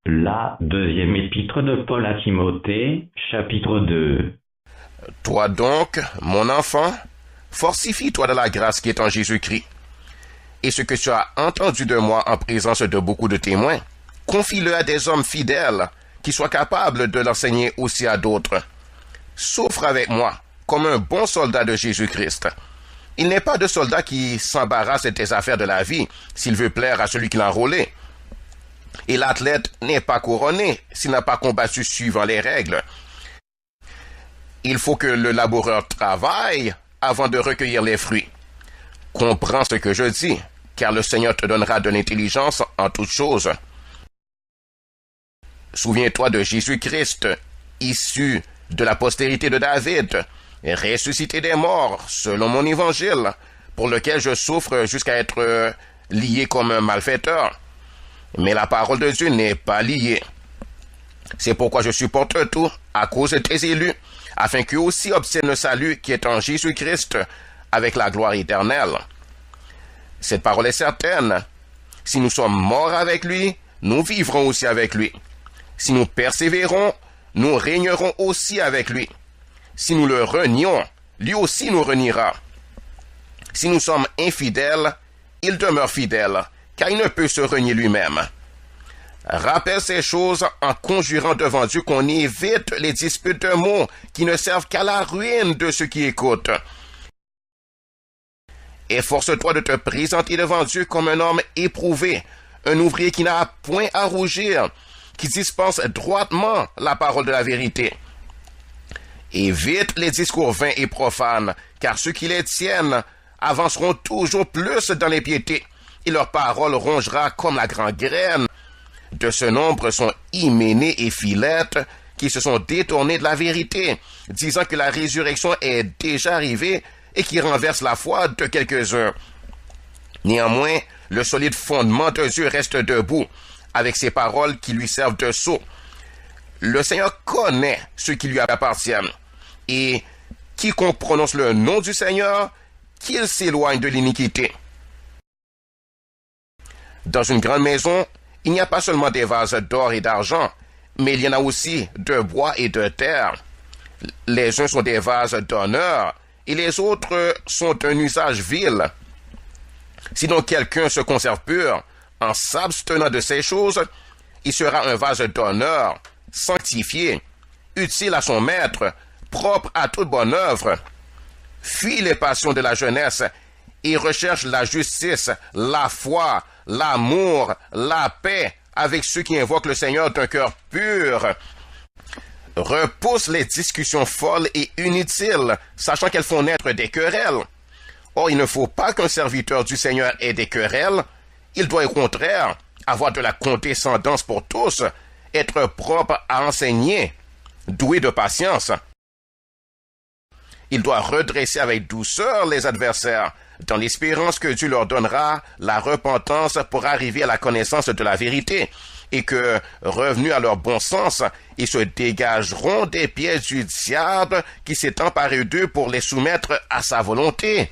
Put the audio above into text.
La deuxième épître de Paul à Timothée, chapitre 2. Toi donc, mon enfant, fortifie-toi de la grâce qui est en Jésus-Christ. Et ce que tu as entendu de moi en présence de beaucoup de témoins, confie-le à des hommes fidèles qui soient capables de l'enseigner aussi à d'autres. Souffre avec moi comme un bon soldat de Jésus-Christ. Il n'est pas de soldat qui s'embarrasse des affaires de la vie s'il veut plaire à celui qui l'a enrôlé. Et l'athlète n'est pas couronné s'il n'a pas combattu suivant les règles. Il faut que le laboureur travaille avant de recueillir les fruits. Comprends ce que je dis, car le Seigneur te donnera de l'intelligence en toutes choses. Souviens-toi de Jésus-Christ, issu de la postérité de David, ressuscité des morts, selon mon évangile, pour lequel je souffre jusqu'à être lié comme un malfaiteur. Mais la parole de Dieu n'est pas liée. C'est pourquoi je supporte tout à cause de tes élus, afin qu'eux aussi obtiennent le salut qui est en Jésus-Christ avec la gloire éternelle. Cette parole est certaine. Si nous sommes morts avec lui, nous vivrons aussi avec lui. Si nous persévérons, nous régnerons aussi avec lui. Si nous le renions, lui aussi nous reniera. Si nous sommes infidèles, il demeure fidèle, car il ne peut se renier lui-même. Rappelle ces choses en conjurant devant Dieu qu'on évite les disputes de mots qui ne servent qu'à la ruine de ceux qui écoutent. Efforce-toi de te présenter devant Dieu comme un homme éprouvé, un ouvrier qui n'a point à rougir, qui dispense droitement la parole de la vérité. Évite les discours vains et profanes, car ceux qui les tiennent avanceront toujours plus dans les piétés, et leur parole rongera comme la grande graine. De ce nombre sont Hyménée et Philette, qui se sont détournés de la vérité, disant que la résurrection est déjà arrivée et qui renverse la foi de quelques-uns. Néanmoins, le solide fondement de Dieu reste debout, avec ses paroles qui lui servent de sceau. Le Seigneur connaît ceux qui lui appartiennent, et quiconque prononce le nom du Seigneur, qu'il s'éloigne de l'iniquité. Dans une grande maison, il n'y a pas seulement des vases d'or et d'argent, mais il y en a aussi de bois et de terre. Les uns sont des vases d'honneur, et les autres sont d'un usage vil. Si donc quelqu'un se conserve pur, en s'abstenant de ces choses, il sera un vase d'honneur, sanctifié, utile à son maître, propre à toute bonne œuvre. Fuis les passions de la jeunesse et recherche la justice, la foi, l'amour, la paix avec ceux qui invoquent le Seigneur d'un cœur pur. Repousse les discussions folles et inutiles, sachant qu'elles font naître des querelles. Or, il ne faut pas qu'un serviteur du Seigneur ait des querelles. Il doit au contraire avoir de la condescendance pour tous, être propre à enseigner, doué de patience. Il doit redresser avec douceur les adversaires, dans l'espérance que Dieu leur donnera la repentance pour arriver à la connaissance de la vérité, et que, revenus à leur bon sens, ils se dégageront des pièges du diable qui s'est emparé d'eux pour les soumettre à sa volonté.